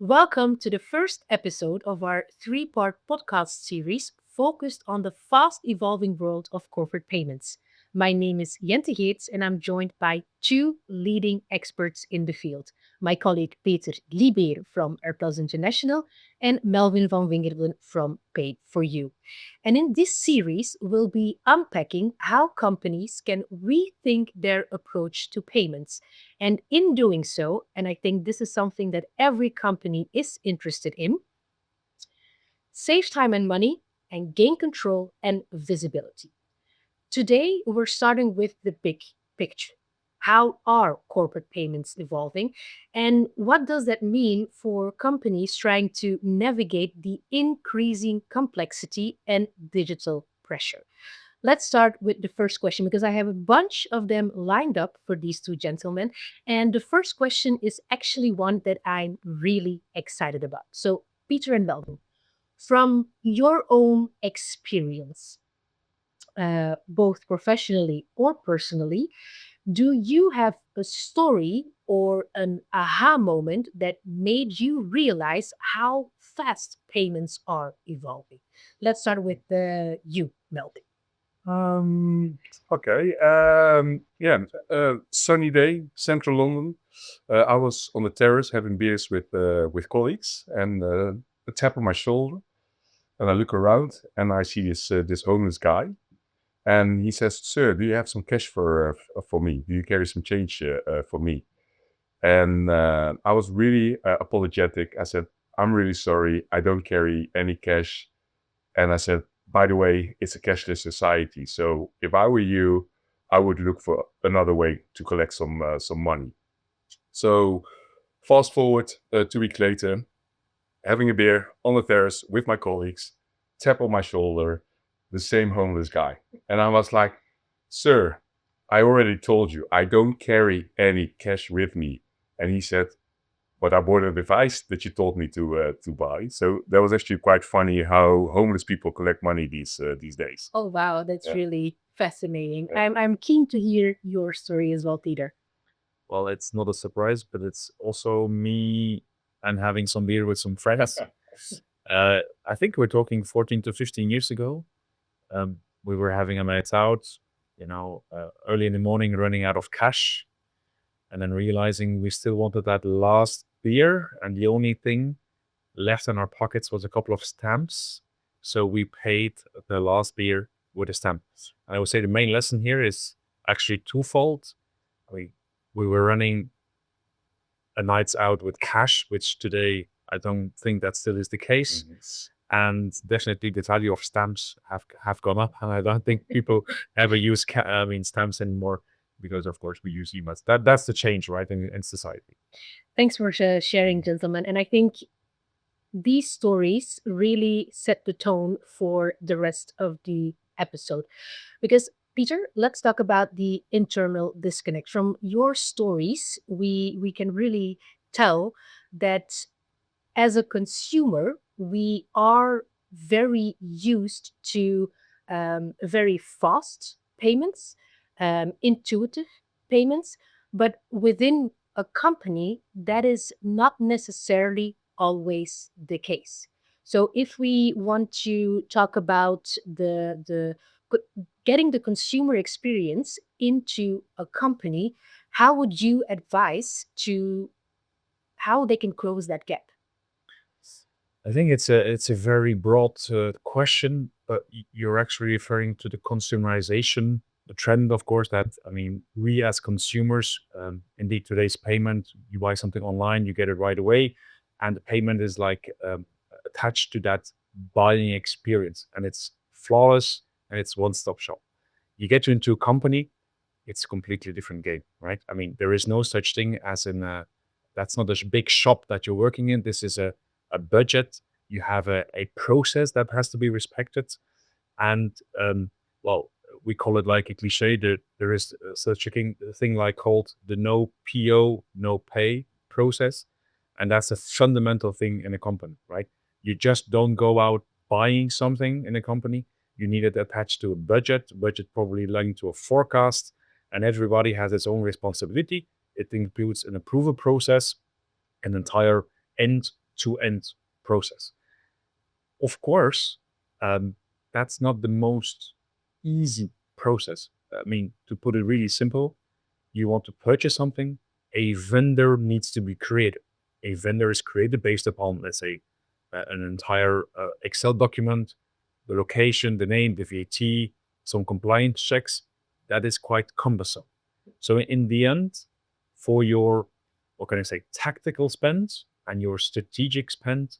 Welcome to the first episode of our three-part podcast series focused on the fast evolving world of corporate payments. My name is Jente Geets and I'm joined by two leading experts in the field. My colleague Peter Lybeer from AirPlus International and Melvin van Wingerden from Pay for You. And in this series, we'll be unpacking how companies can rethink their approach to payments. And in doing so, and I think this is something that every company is interested in, save time and money and gain control and visibility. Today, we're starting with the big picture. How are corporate payments evolving? And what does that mean for companies trying to navigate the increasing complexity and digital pressure? Let's start with the first question because I have a bunch of them lined up for these two gentlemen. And the first question is actually one that I'm really excited about. So, Peter and Melvin, from your own experience, both professionally or personally, do you have a story or an aha moment that made you realize how fast payments are evolving? Let's start with you, Melvin. Um, okay. Yeah. Sunny day, central London. I was on the terrace having beers with colleagues, and a tap on my shoulder, and I look around, and I see this homeless guy, and he says, "Sir, do you have some cash for me? Do you carry some change for me?" And I was really apologetic. I said, "I'm really sorry. I don't carry any cash." And I said, by the way, it's a cashless society. So if I were you, I would look for another way to collect some money. So fast forward 2 weeks later, having a beer on the terrace with my colleagues, tap on my shoulder, the same homeless guy. And I was like, "Sir, I already told you, I don't carry any cash with me." And he said, "But I bought a device that you told me to buy." So that was actually quite funny how homeless people collect money these days. Oh wow, that's Yeah, really fascinating. yeah. I'm keen to hear your story as well, Peter. Well, it's not a surprise, but it's also me and having some beer with some friends. I think we're talking 14 to 15 years ago. We were having a night out, early in the morning, running out of cash, and then realizing we still wanted that last beer, and the only thing left in our pockets was a couple of stamps. So we paid the last beer with a stamp. And I would say the main lesson here is actually twofold. We we were running a nights out with cash, which today I don't think that still is the case. Mhm. And definitely the value of stamps have gone up, and I don't think people ever use stamps anymore because of course we use emails. That's the change, right, in society. Thanks for sharing, gentlemen. And I think these stories really set the tone for the rest of the episode. Because, Peter, let's talk about the internal disconnect. From your stories, we can really tell that as a consumer, we are very used to very fast payments, intuitive payments, but within a company, that is not necessarily always the case. So, if we want to talk about getting the consumer experience into a company, how would you advise to how they can close that gap? I think it's a very broad question, but you're actually referring to the consumerization, the trend, of course. That I mean, we as consumers, indeed, today's payment, you buy something online, you get it right away, and the payment is like attached to that buying experience, and it's flawless and it's one-stop shop. You get into a company, it's a completely different game, right? I mean, there is no such thing as in a, that's not a big shop that you're working in. This is a budget. You have a process that has to be respected. And, well, we call it like a cliche. There is such a thing like called the no PO, no pay process. And that's a fundamental thing in a company, right? You just don't go out buying something in a company. You need it attached to a budget probably linked to a forecast, and everybody has its own responsibility. It includes an approval process, an entire end end-to-end process. Of course, that's not the most easy process. I mean, to put it really simple, you want to purchase something, a vendor needs to be created. A vendor is created based upon, let's say, an entire Excel document, the location, the name, the VAT, some compliance checks. That is quite cumbersome. So in the end, for your, what can I say, tactical spend and your strategic spend,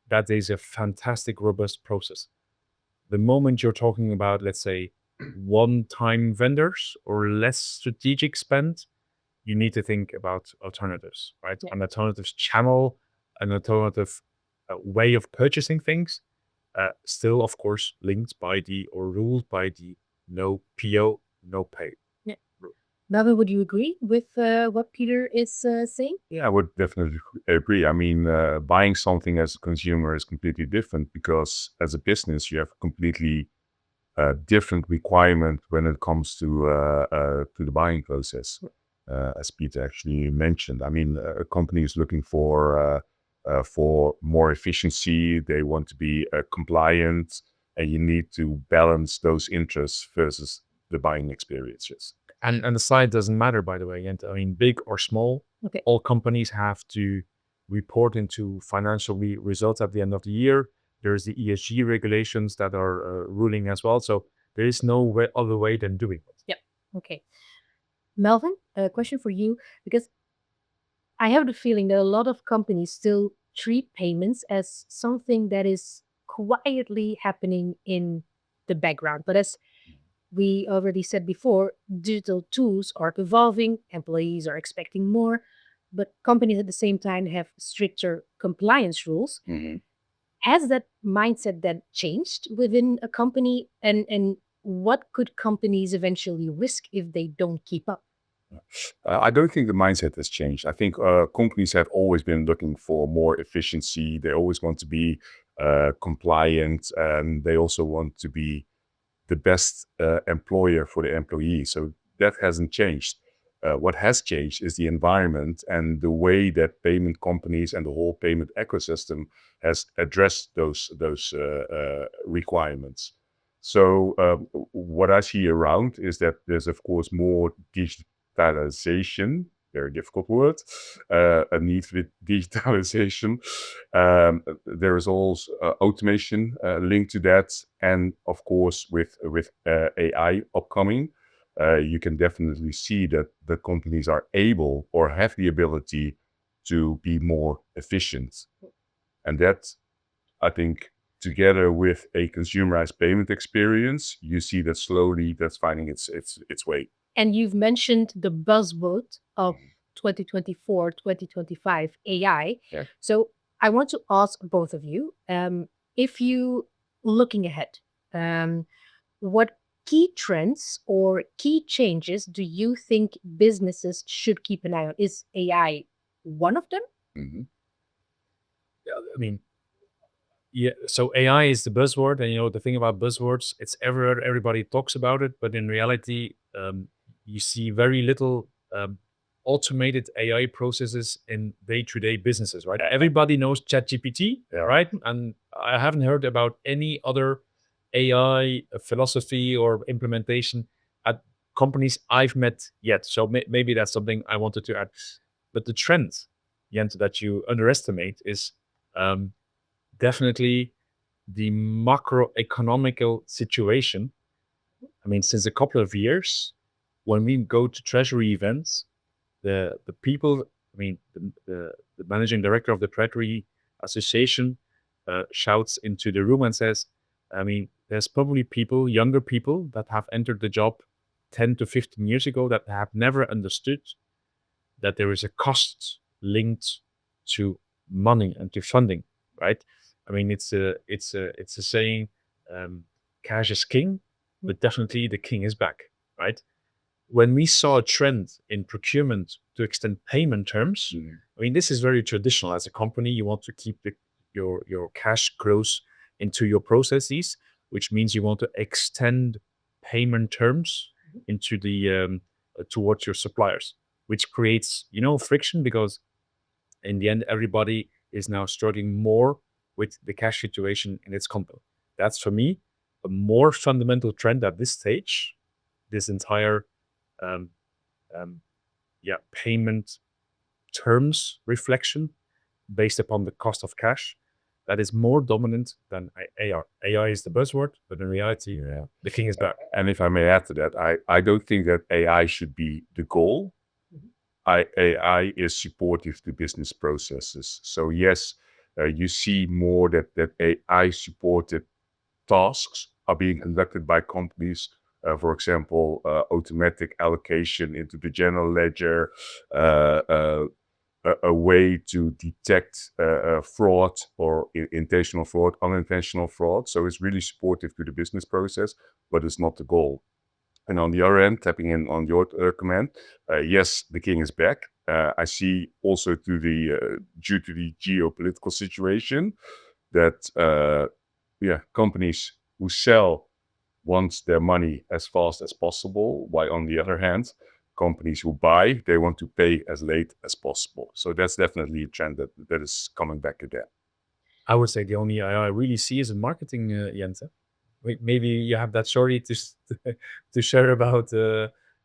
that is a fantastic, robust process. The moment you're talking about, let's say, one-time vendors or less strategic spend, you need to think about alternatives, right? Yeah. An alternative channel, an alternative way of purchasing things, still, of course, linked by the or ruled by the no PO, no pay. Yeah. Melvin, would you agree with what Peter is saying? Yeah, I would definitely agree. I mean, buying something as a consumer is completely different because as a business, you have completely different requirement when it comes to the buying process, as Peter actually mentioned. I mean, a company is looking for more efficiency. They want to be compliant, and you need to balance those interests versus the buying experiences. And the size doesn't matter, by the way. And I mean, big or small, Okay. all companies have to report into financial results at the end of the year. There's the ESG regulations that are ruling as well. So there is no other way than doing it. Yep. Okay. Melvin, a question for you, because I have the feeling that a lot of companies still treat payments as something that is quietly happening in the background. But as we already said before, digital tools are evolving, employees are expecting more, but companies at the same time have stricter compliance rules. Mm-hmm. Has that mindset then changed within a company? And what could companies eventually risk if they don't keep up? I don't think the mindset has changed. I think companies have always been looking for more efficiency. They always want to be compliant, and they also want to be the best employer for the employee. So that hasn't changed. What has changed is the environment and the way that payment companies and the whole payment ecosystem has addressed those requirements. So what I see around is that there's of course more digitalization, very difficult word, a need for digitalization. There is also automation linked to that, and of course with AI upcoming, you can definitely see that the companies are able or have the ability to be more efficient, and that, I think, together with a consumerized payment experience, you see that slowly that's finding its way. And you've mentioned the buzzword of 2024, 2025 AI. Yeah. So I want to ask both of you, if you looking ahead, what key trends or key changes do you think businesses should keep an eye on? Is AI one of them? Mm-hmm. Yeah, I mean, yeah. So AI is the buzzword, and the thing about buzzwords, it's everywhere. Everybody talks about it, but in reality, you see very little automated AI processes in day-to-day businesses, right? Everybody knows ChatGPT, Yeah. right? And I haven't heard about any other AI philosophy or implementation at companies I've met yet. So maybe that's something I wanted to add. But the trend, Jens, that you underestimate is definitely the macroeconomical situation. I mean, since a couple of years, when we go to treasury events, the people, I mean, the managing director of the Treasury Association shouts into the room and says, I mean, there's probably people, younger people, that have entered the job 10 to 15 years ago that have never understood that there is a cost linked to money and to funding, right? I mean, it's a saying, cash is king, but definitely the king is back, right? When we saw a trend in procurement to extend payment terms, I mean, this is very traditional. As a company, you want to keep your cash close into your processes, which means you want to extend payment terms into the towards your suppliers, which creates friction because in the end everybody is now struggling more with the cash situation in its company. That's for me a more fundamental trend at this stage. This entire um, um, payment terms reflection based upon the cost of cash that is more dominant than AI. AI is the buzzword, but in reality, Yeah. the king is back. And if I may add to that, I don't think that AI should be the goal. AI is supportive to business processes. So yes, you see more that AI supported tasks are being conducted by companies. For example, automatic allocation into the general ledger, uh, uh, a way to detect fraud or intentional fraud, unintentional fraud. So it's really supportive to the business process, but it's not the goal. And on the other end, tapping in on your command, yes, the king is back. I see also due to the geopolitical situation that companies who sell want their money as fast as possible, while on the other hand, companies who buy, they want to pay as late as possible. So that's definitely a trend that is coming back again. I would say the only AI I really see is in marketing, Jens. Maybe you have that story to share about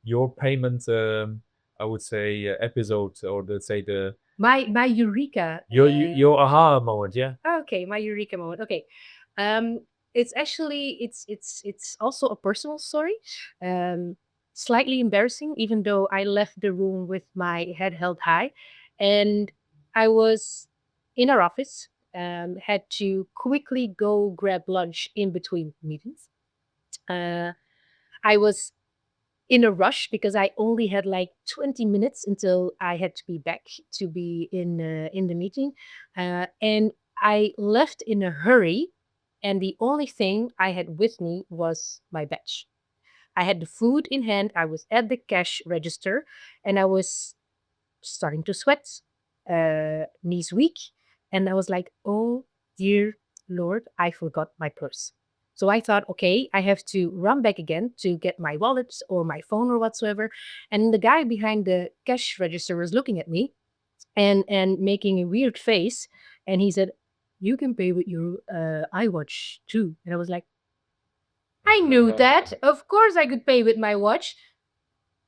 your payment. I would say episode, or let's say the My eureka. your aha moment. Yeah. Okay, my eureka moment. Okay. Um it's actually it's also a personal story. Um Slightly embarrassing even though I left the room with my head held high, and I was in our office, had to quickly go grab lunch in between meetings. Uh I was in a rush because I only had like 20 minutes until I had to be back to be in the meeting, and I left in a hurry. And the only thing I had with me was my badge. I had the food in hand. I was at the cash register, and I was starting to sweat, knees weak, and I was like, "Oh dear Lord, I forgot my purse." So I thought, okay, I have to run back again to get my wallet or my phone or whatsoever. And the guy behind the cash register was looking at me and making a weird face, and he said, "You can pay with your iWatch too." And I was like, "I knew that. Of course, I could pay with my watch."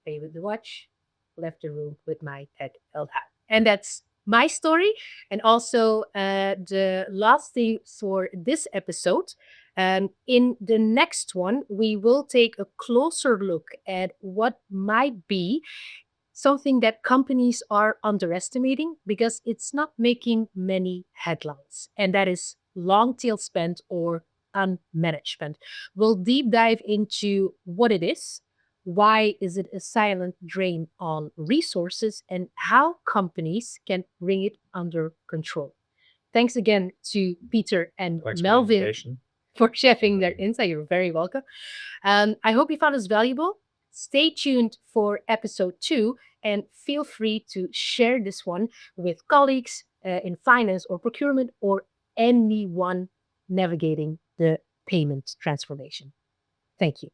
Pay with the watch, left the room with my head held high. And that's my story. And also the last thing for this episode. In the next one, we will take a closer look at what might be something that companies are underestimating because it's not making many headlines, and that is long tail spend or unmanaged spend. We'll deep dive into what it is, why is it a silent drain on resources, and how companies can bring it under control. Thanks again to Peter and Thanks for the Melvin invitation. for sharing their insight. You're very welcome. I hope you found this valuable. Stay tuned for episode 2 and feel free to share this one with colleagues in finance or procurement or anyone navigating the payment transformation. Thank you.